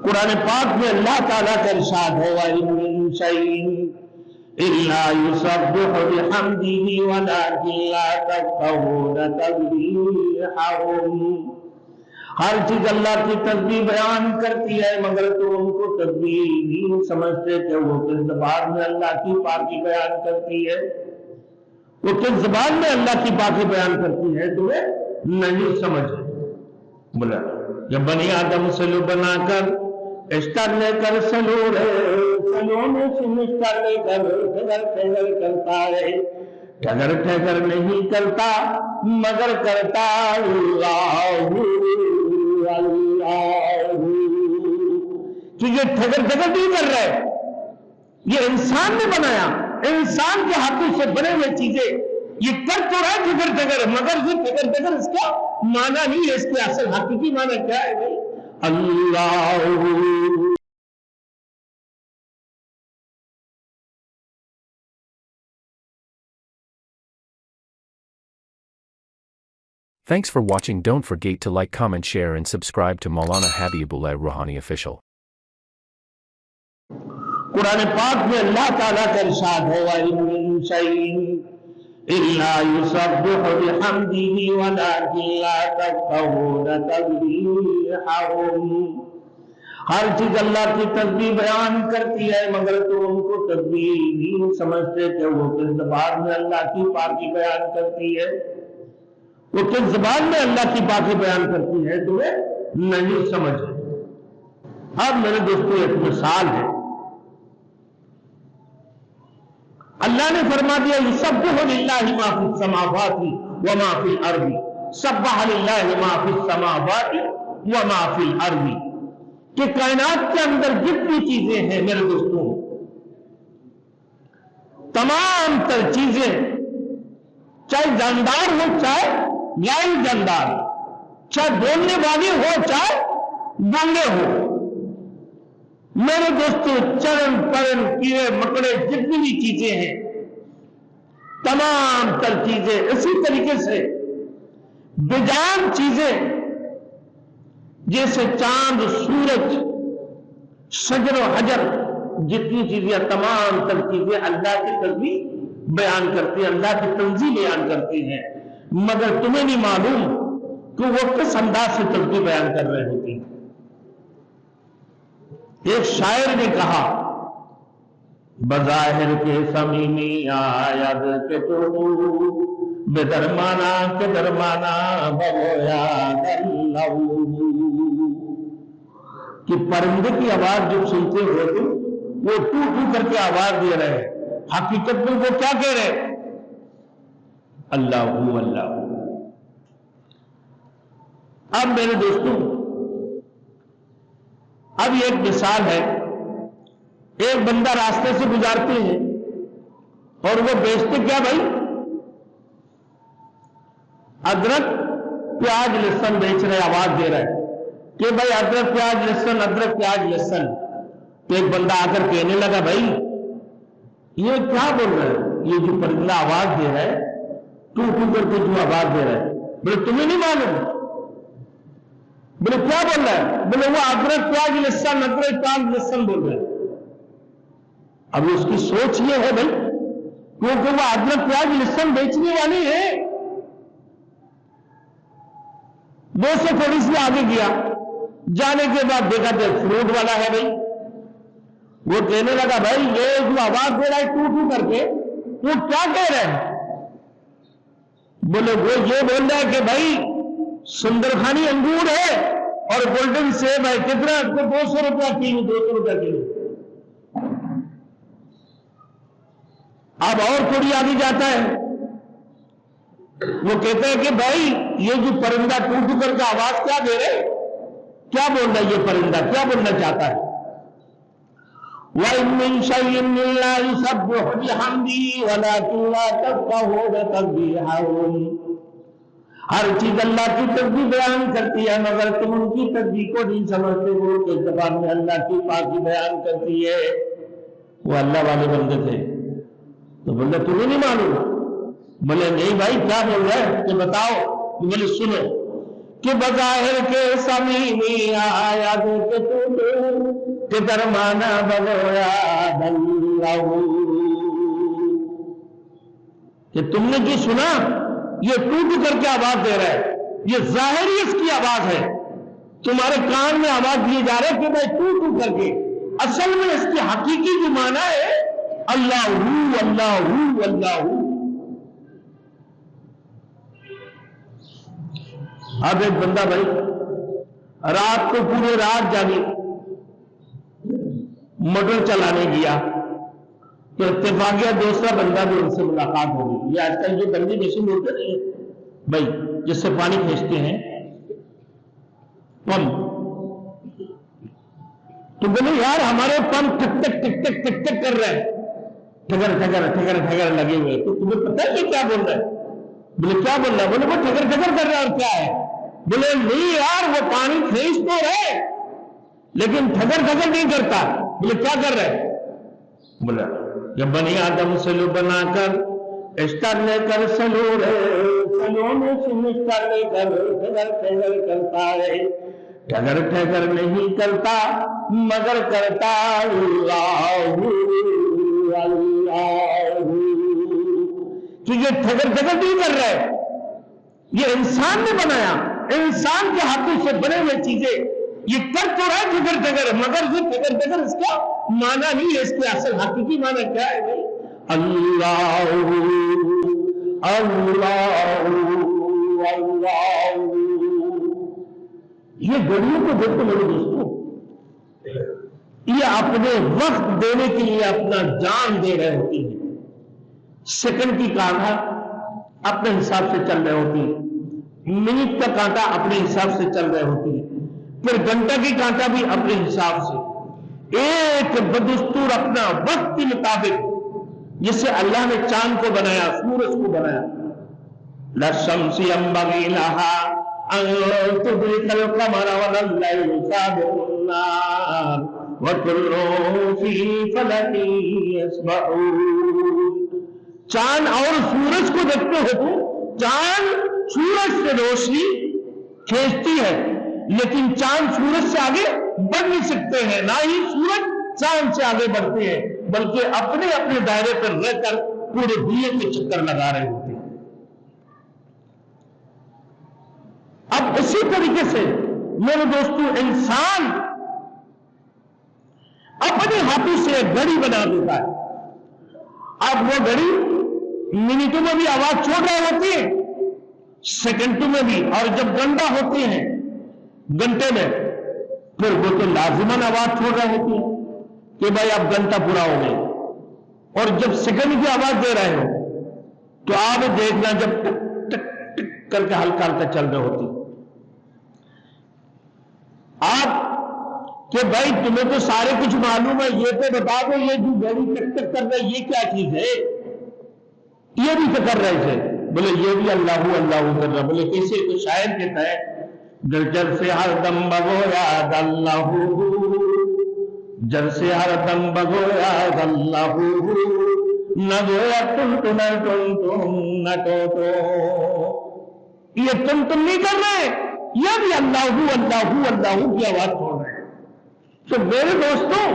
قرآن پاک میں اللہ تعالیٰ کا ارشاد ہے وَإِن مِّن شَيْءٍ إِلَّا يُسَبِّحُ بِحَمْدِهِ وَلَٰكِن لَّا تَفْقَهُونَ تَسْبِيحَهُمْ۔ ہر چیز اللہ کی تسبیح بیان کرتی ہے مگر تم ان کو تسبیح نہیں سمجھتے کہ وہ کس زبان میں اللہ کی پاکی بیان کرتی ہے، وہ کس زبان میں اللہ کی پاکی بیان کرتی ہے تمہیں نہیں سمجھے۔ بولا جب بنی آدم سلو بنا کر اشتر لے کر سلو میں اشتر لے کر ٹھگر کرتا ہے، ٹھگر نہیں کرتا مگر کرتا اللہ کہ یہ ٹھگر نہیں کر رہے، یہ انسان نے بنایا، انسان کے ہاتھوں سے بنے ہوئے چیزیں یہ کر تو رہا ہے ٹھگر مگر یہ ٹھگر اس کا معنی نہیں ہے، اس کے اصل حقیقی معنی کیا ہے بھائی؟ اللہ۔ Thanks for watching. Don't forget to like, comment, share and subscribe to Maulana Habibullah Ruhani Official. قرآن پاک میں اللہ تعالیٰ کا ارشاد ہے وَإِن مِّن شَيْءٍ إِلَّا يُسَبِّحُ بِحَمْدِهِ وَلَٰكِن لَّا تَفْقَهُونَ تَسْبِيحَهُمْ۔ ہر چیز اللہ کی تسبیح بیان کرتی ہے مگر تم ان کو تسبیح نہیں سمجھتے کہ وہ کس زبان میں اللہ کی پاکی بیان کرتی ہے، وہ کس زبان میں اللہ کی پاکی بیان کرتی ہے تمہیں نہیں سمجھے۔ اب میرے دوستو ایک مثال ہے، اللہ نے فرما دیا یسبح للہ ما فی السماوات وما فی الارض، سبح للہ ما فی السماوات وما فی الارض، کہ کائنات کے اندر جتنی چیزیں ہیں میرے دوستوں، تمام تر چیزیں، چاہے جاندار ہو چاہے غیر جاندار، چاہے بولنے والے ہو چاہے بولنے ہو، میرے دوستو چرن پرن کیڑے مکڑے جتنی بھی چیزیں ہیں، تمام تر چیزیں اسی طریقے سے بجان چیزیں جیسے چاند سورج شجر و حجر، جتنی چیزیں تمام تر چیزیں اللہ کی تسبیح بیان کرتی ہیں، اللہ کی تنزیہ بیان کرتی ہیں، مگر تمہیں نہیں معلوم کہ وہ کس انداز سے تسبیح بیان کر رہے ہوتی ہیں۔ ایک شاعر نے کہا بظاہر کے سمیمی آید کے تو بے درمانا کے درمانا بگویا اللہ، کہ پرندے کی آواز جو سنتے ہو تم وہ ٹو کر کے آواز دے رہے ہیں، حقیقت میں وہ کیا کہہ رہے ہیں؟ اللہ اللہ۔ اب میرے دوستوں اب یہ ایک مثال ہے، ایک بندہ راستے سے گزارتے ہیں اور وہ بیچتے کیا بھائی؟ ادرک پیاز لہسن بیچ رہے، آواز دے رہا ہے کہ بھائی ادرک پیاز لہسن، ادرک پیاز لہسن۔ تو ایک بندہ آ کر کہنے لگا بھائی یہ کیا بول رہا ہے؟ یہ جو پرندہ آواز دے رہا ہے ٹو کر کے جو آواز دے رہا ہے، بولے تمہیں نہیں معلوم؟ بولے کیا بول رہا ہے؟ بولے وہ ادرک پیاز لہسن، ادرک پیاز لہسن بول رہا ہے۔ اب اس کی سوچ یہ ہے بھائی کیونکہ وہ ادرک پیاز لہسن بیچنے والی ہے، دو سے تھوڑی سی آگے گیا، جانے کے بعد دیکھا کہ فروٹ والا ہے بھائی، وہ کہنے لگا بھائی یہ جو آواز دے رہا ہے ٹو کر کے وہ کیا کہہ رہا ہے؟ بولے وہ یہ بول رہا ہے کہ بھائی سندرخانی انگور ہے اور گولڈن سیب ہے، کتنا؟ 200 روپیہ کلو، 200 روپیہ کلو۔ اب اور تھوڑی آگے جاتا ہے، وہ کہتا ہے کہ بھائی یہ جو پرندہ ٹو کر کے آواز کیا دے رہے، کیا بول رہا ہے یہ پرندہ، کیا بولنا چاہتا ہے؟ وَإِن مِّن شَيْءٍ إِلَّا يُسَبِّحُ بِحَمْدِهِ وَلَٰكِن لَّا تَفْقَهُونَ تَسْبِيحَهُمْ۔ ہر چیز اللہ کی تسبیح بیان کرتی ہے مگر تم ان کی تسبیح کو نہیں سمجھتے، وہ کس زبان میں اللہ کی پاکی بیان کرتی ہے۔ وہ اللہ والے بندے تھے تو بولے تمہیں نہیں معلوم؟ بولے نہیں بھائی کیا بول رہے ہیں کہ بتاؤ؟ بولے سنو کہ بظاہر کے سمیمی آیا کہ تو کہ درمانا بگویا دلہ، کہ تم نے جو سنا یہ ٹوٹ کر کے آواز دے رہا ہے، یہ ظاہری اس کی آواز ہے، تمہارے کان میں آواز دیے جا رہے کہ میں ٹو کر کے، اصل میں اس کی حقیقی جو معنی ہے اللہ ہو اللہ ہو اللہ ہو۔ اب ایک بندہ بھائی رات کو پورے رات جاگی، موٹر چلانے گیا تو اتفاقیہ دوسرا بندہ بھی ان سے ملاقات ہوگی۔ یہ آج کل جو گندی مشین ہوتے ہیں بھائی جس سے پانی کھینچتے ہیں پمپ، تو بولے یار ہمارے پمپ ٹک ٹک ٹک ٹک ٹک ٹک کر رہے ہیں، ٹھگر ٹھگر ٹھگر ٹھگر لگے ہوئے، تو تمہیں پتہ ہے کہ کیا بول رہا ہے؟ بولے کیا بول رہا ہے؟ بولے وہ ٹھگر ٹھگر کر رہا ہے اور کیا ہے؟ بولے نہیں یار وہ پانی کھینچ تو رہے لیکن ٹھگر ٹھگر نہیں کرتا۔ بولے کیا کر رہے ہیں؟ بولا جب بنی آدم سلو بنا کر اسٹار لے کر سلو رہے، سلو میں سمسٹر لے کر ٹھگر ٹھگر کرتا ہے، ٹھگر ٹھگر نہیں کرتا مگر کرتا اللہ اللہ، کہ یہ ٹھگر ٹھگر نہیں کر رہے، یہ انسان نے بنایا، انسان کے ہاتھوں سے بنے ہوئے چیزیں یہ کر تو رہا ہے ٹھگر ٹھگر، مگر یہ ٹھگر ٹھگر اس کا معنی نہیں ہے، اس کے اصل حقیقی معنی کیا ہے بھائی؟ اللہ اللہ اللہ۔ یہ گھڑیوں کو دیکھو میرے دوستوں، یہ اپنے وقت دینے کے لیے اپنا جان دے رہے ہوتی ہیں، سیکنڈ کی کانٹا اپنے حساب سے چل رہے ہوتی ہے، منٹ کا کانٹا اپنے حساب سے چل رہے ہوتی ہے، پھر گھنٹہ کی کانٹا بھی اپنے حساب سے، ایک بدستور اپنا وقت کے مطابق، جس سے اللہ نے چاند کو بنایا، سورج کو بنایا، لَلشَّمْسِ يَنبَغِي لَهَا أَن تُدْرِكَ الْقَمَرَ وَلَا اللَّيْلُ سَابِقُ النَّهَارِ وَكُلٌّ فِي فَلَكٍ يَسْبَحُونَ۔ چاند اور سورج کو دیکھتے ہو تو چاند سورج سے روشنی کھینچتی ہے، لیکن چاند سورج سے آگے بڑھ نہیں سکتے ہیں، نہ ہی سورج چاند سے آگے بڑھتے ہیں، بلکہ اپنے اپنے دائرے پر رہ کر پورے دنیا کے چکر لگا رہے ہوتے ہیں۔ اب اسی طریقے سے میرے دوستو انسان اپنے ہاتھوں سے ایک گھڑی بنا دیتا ہے، اب وہ گھڑی منٹوں میں بھی آواز چھوڑ رہی ہوتی ہے، سیکنڈوں میں بھی، اور جب گھنٹہ ہوتے ہیں گھنٹے میں پھر وہ تو لازماً آواز چھوڑ رہی ہوتی ہے کہ بھائی اب گھنٹہ پورا ہو گیا، اور جب سیکنڈ کی آواز دے رہے ہو تو آپ دیکھنا جب ٹک ٹک ٹک کر کے ہلکا ہلکا چل رہی ہوتی آپ کہ بھائی تمہیں تو سارے کچھ معلوم ہے، یہ تو بتا دو یہ جو گھڑی ٹک ٹک کر رہے یہ کیا چیز ہے؟ یہ بھی تو کر رہے تھے، بولے یہ بھی اللہ اللہ کر رہا، بولے کیسے؟ تو شاعر کہتا ہے جل سے ہر دم بگویا اللہ، جل سے ہر دم بگویا اللہ، نہ گویا تم تم نہ تو یہ تم نہیں کر رہے، یہ بھی اللہ اللہ اللہ کی آواز چھوڑ رہے ہیں۔ تو میرے دوستوں